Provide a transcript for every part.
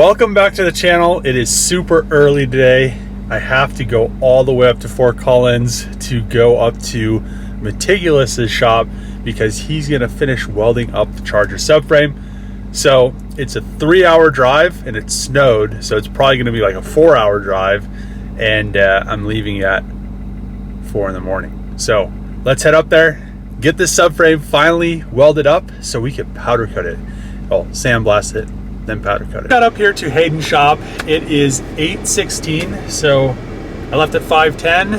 Welcome back to the channel. It is super early today. I have to go all the way up to Fort Collins to go up to Meticulous's shop because he's gonna finish welding up the Charger subframe. So it's a 3-hour drive and it snowed, so it's probably gonna be like a 4-hour drive, and I'm leaving at 4 in the morning. So let's head up there, get this subframe finally welded up so we can powder coat it. Well, sandblast it, then powder coat it. Got up here to Hayden's shop. It is 8:16, so I left at 5:10,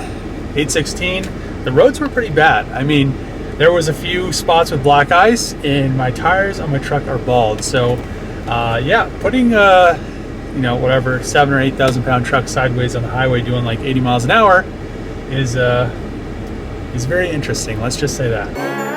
8:16. The roads were pretty bad. I mean, there was a few spots with black ice and my tires on my truck are bald. So yeah, putting you know, whatever 7,000 or 8,000 pound truck sideways on the highway doing like 80 miles an hour is very interesting. Let's just say that.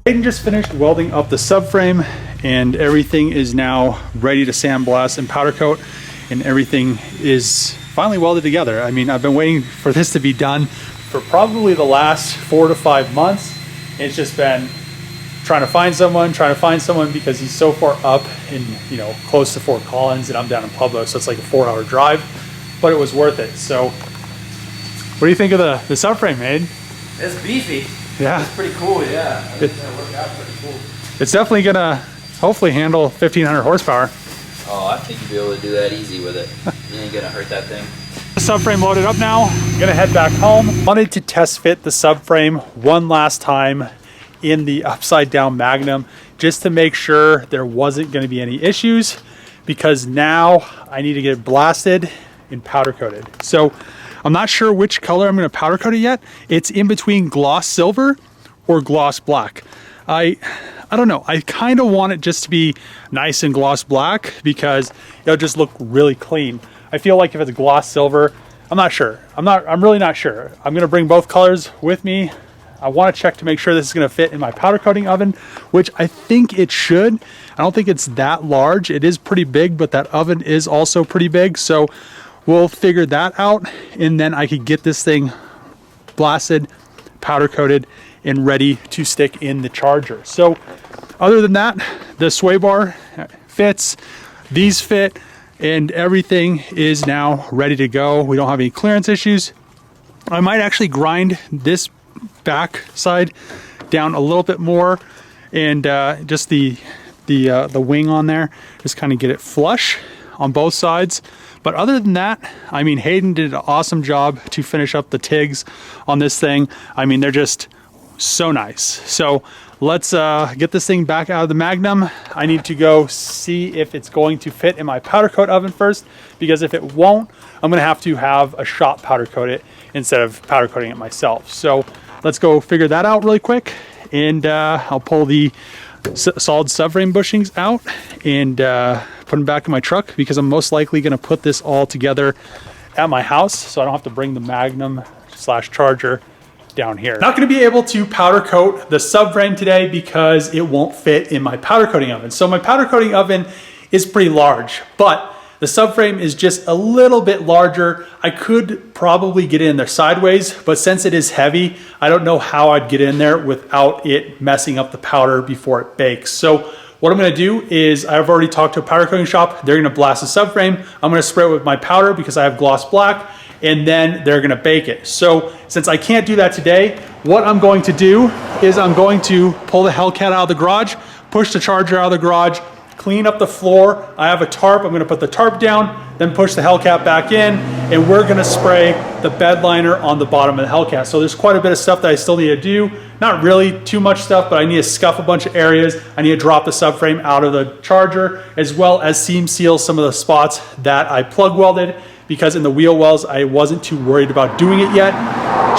Hayden just finished welding up the subframe and everything is now ready to sandblast and powder coat, and everything is finally welded together. I mean, I've been waiting for this to be done for probably the last 4 to 5 months. It's just been trying to find someone because he's so far up in, you know, close to Fort Collins and I'm down in Pueblo, so it's like a 4-hour drive, but it was worth it. So what do you think of the subframe, Hayden? It's beefy. Yeah. It's pretty cool, yeah. I think it's gonna work out pretty cool. It's definitely gonna hopefully handle 1,500 horsepower. Oh, I think you'll be able to do that easy with it. You ain't gonna hurt that thing. The subframe loaded up now. I'm gonna head back home. Wanted to test fit the subframe one last time in the upside down Magnum just to make sure there wasn't gonna be any issues, because now I need to get it blasted and powder coated. So I'm not sure which color I'm going to powder coat it yet. It's in between gloss silver or gloss black. I don't know. I kind of want it just to be nice and gloss black because it'll just look really clean. I feel like if it's gloss silver, I'm not sure. I'm really not sure. I'm going to bring both colors with me. I want to check to make sure this is going to fit in my powder coating oven, which I think it should. I don't think it's that large. It is pretty big, but that oven is also pretty big. So we'll figure that out, and then I could get this thing blasted, powder coated, and ready to stick in the Charger. So other than that, the sway bar fits, these fit, and everything is now ready to go. We don't have any clearance issues. I might actually grind this back side down a little bit more, and just the wing on there, just kind of get it flush on both sides. But other than that, I mean, Hayden did an awesome job to finish up the TIGs on this thing. I mean, they're just so nice. So let's get this thing back out of the Magnum. I need to go see if it's going to fit in my powder coat oven first, because if it won't, I'm gonna have to have a shop powder coat it instead of powder coating it myself. So let's go figure that out really quick, and I'll pull the solid subframe bushings out and put them back in my truck, because I'm most likely going to put this all together at my house so I don't have to bring the Magnum / Charger down here. Not going to be able to powder coat the subframe today because it won't fit in my powder coating oven. So my powder coating oven is pretty large, but the subframe is just a little bit larger. I could probably get in there sideways, but since it is heavy, I don't know how I'd get in there without it messing up the powder before it bakes. So what I'm gonna do is, I've already talked to a powder coating shop. They're gonna blast the subframe. I'm gonna spray it with my powder because I have gloss black, and then they're gonna bake it. So since I can't do that today, what I'm going to do is I'm going to pull the Hellcat out of the garage, push the Charger out of the garage, clean up the floor. I have a tarp. I'm going to put the tarp down, then push the Hellcat back in, and we're going to spray the bed liner on the bottom of the Hellcat. So there's quite a bit of stuff that I still need to do. Not really too much stuff, but I need to scuff a bunch of areas. I need to drop the subframe out of the Charger, as well as seam seal some of the spots that I plug welded. because in the wheel wells, I wasn't too worried about doing it yet,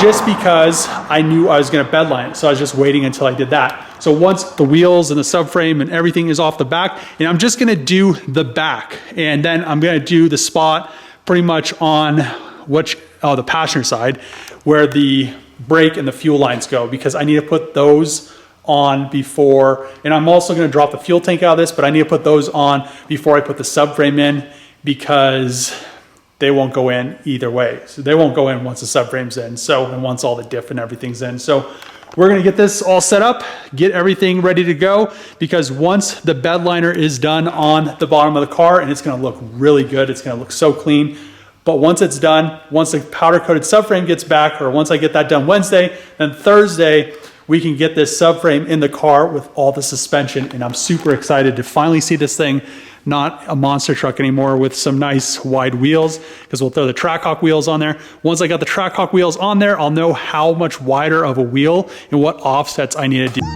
just because I knew I was gonna bedline it. So I was just waiting until I did that. So once the wheels and the subframe and everything is off the back, and I'm just gonna do the back, and then I'm gonna do the spot pretty much on the passenger side where the brake and the fuel lines go, because I need to put those on before, and I'm also going to drop the fuel tank out of this, but I need to put those on before I put the subframe in, because they won't go in either way. So they won't go in once the subframe's in, and once all the diff and everything's in. So we're going to get this all set up, get everything ready to go, because once the bed liner is done on the bottom of the car, and it's going to look really good, it's going to look so clean. But once it's done, once the powder coated subframe gets back, or once I get that done Wednesday, then Thursday, we can get this subframe in the car with all the suspension. And I'm super excited to finally see this thing not a monster truck anymore with some nice wide wheels, because we'll throw the Trackhawk wheels on there. Once I got the Trackhawk wheels on there, I'll know how much wider of a wheel and what offsets I need to do.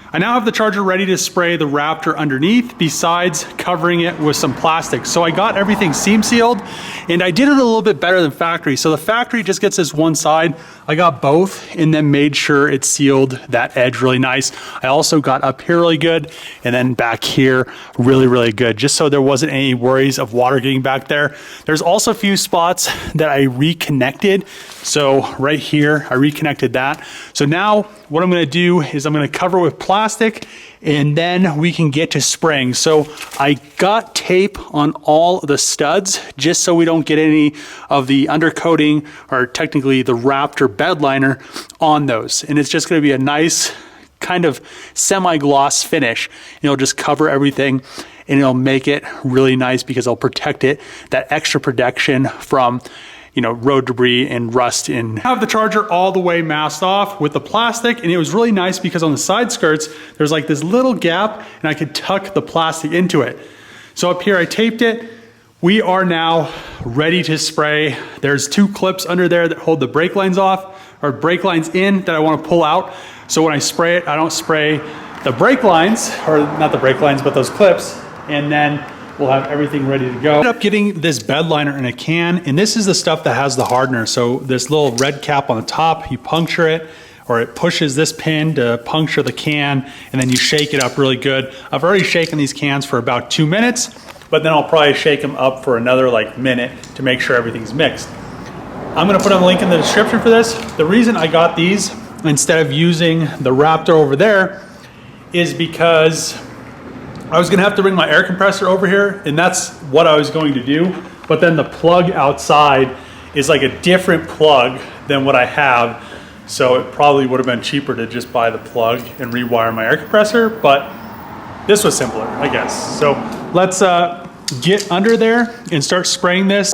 I now have the charger ready to spray the Raptor underneath, besides covering it with some plastic. So I got everything seam sealed, and I did it a little bit better than factory. So the factory just gets this one side. I got both, and then made sure it sealed that edge really nice. I also got up here really good, and then back here really, really good, just so there wasn't any worries of water getting back there. There's also a few spots that I reconnected. So right here, I reconnected that. So now what I'm gonna do is I'm gonna cover with plastic, and then we can get to spraying. So I got tape on all the studs, just so we don't get any of the undercoating, or technically the Raptor bed liner, on those. And it's just gonna be a nice kind of semi-gloss finish. It'll just cover everything, and it'll make it really nice because it'll protect it, that extra protection from, you know, road debris and rust. And have the charger all the way masked off with the plastic, and it was really nice because on the side skirts there's like this little gap, and I could tuck the plastic into it. So up here I taped it. We are now ready to spray. There's two clips under there that hold the brake lines off, or brake lines in, that I want to pull out. So when I spray it, I don't spray the brake lines, or not the brake lines, but those clips, and then we'll have everything ready to go. I ended up getting this bed liner in a can, and this is the stuff that has the hardener. So this little red cap on the top, you puncture it, or it pushes this pin to puncture the can, and then you shake it up really good. I've already shaken these cans for about 2 minutes, but then I'll probably shake them up for another like minute to make sure everything's mixed. I'm gonna put a link in the description for this. The reason I got these instead of using the Raptor over there is because I was gonna have to bring my air compressor over here, and that's what I was going to do. But then the plug outside is like a different plug than what I have. So it probably would have been cheaper to just buy the plug and rewire my air compressor, but this was simpler, I guess. So let's get under there and start spraying this.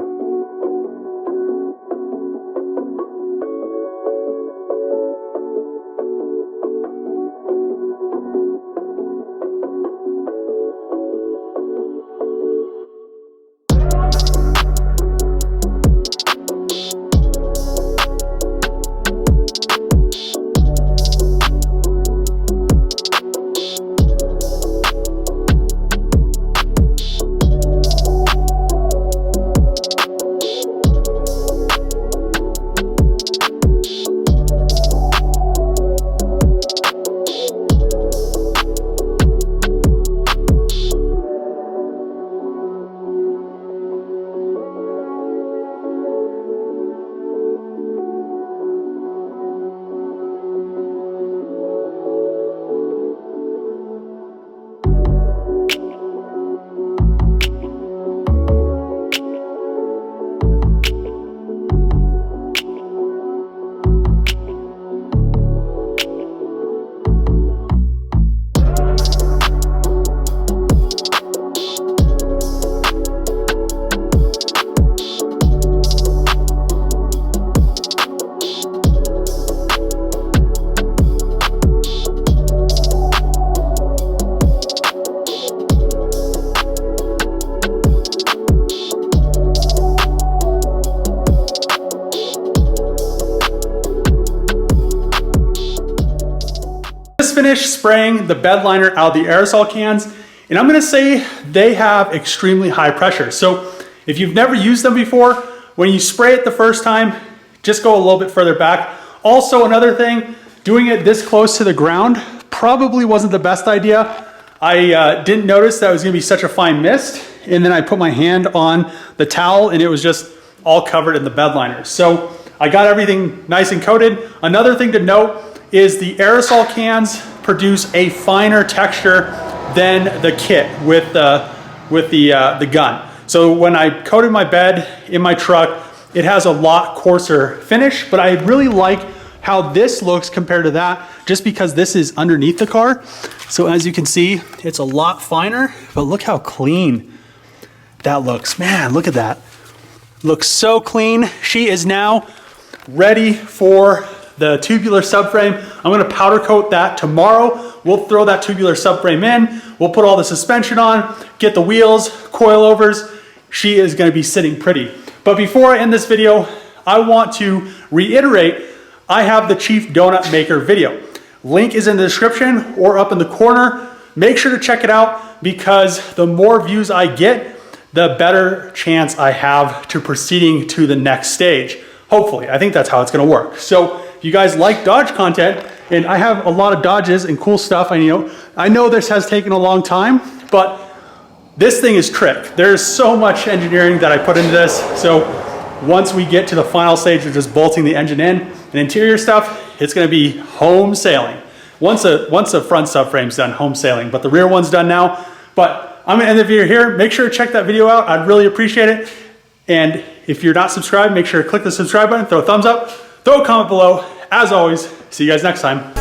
Finished spraying the bed liner out of the aerosol cans, and I'm going to say they have extremely high pressure. So if you've never used them before, when you spray it the first time, just go a little bit further back. Also, another thing, doing it this close to the ground probably wasn't the best idea. I didn't notice that it was going to be such a fine mist, and then I put my hand on the towel and it was just all covered in the bed liner. So I got everything nice and coated. Another thing to note is the aerosol cans produce a finer texture than the kit with the gun. So when I coated my bed in my truck, it has a lot coarser finish, but I really like how this looks compared to that, just because this is underneath the car. So as you can see, it's a lot finer, but look how clean that looks. Man, look at that. Looks so clean. She is now ready for the tubular subframe. I'm gonna powder coat that tomorrow. We'll throw that tubular subframe in. We'll put all the suspension on, get the wheels, coilovers. She is gonna be sitting pretty. But before I end this video, I want to reiterate, I have the Chief Donut Maker video. Link is in the description or up in the corner. Make sure to check it out, because the more views I get, the better chance I have to proceeding to the next stage. Hopefully, I think that's how it's gonna work. So if you guys like Dodge content, and I have a lot of Dodges and cool stuff, I know this has taken a long time, but this thing is trick. There's so much engineering that I put into this. So once we get to the final stage of just bolting the engine in and interior stuff, it's gonna be home sailing. Once the front subframe's done, home sailing, but the rear one's done now. But I'm gonna end the video here. Make sure to check that video out. I'd really appreciate it. And if you're not subscribed, make sure to click the subscribe button, throw a thumbs up, throw a comment below. As always, see you guys next time.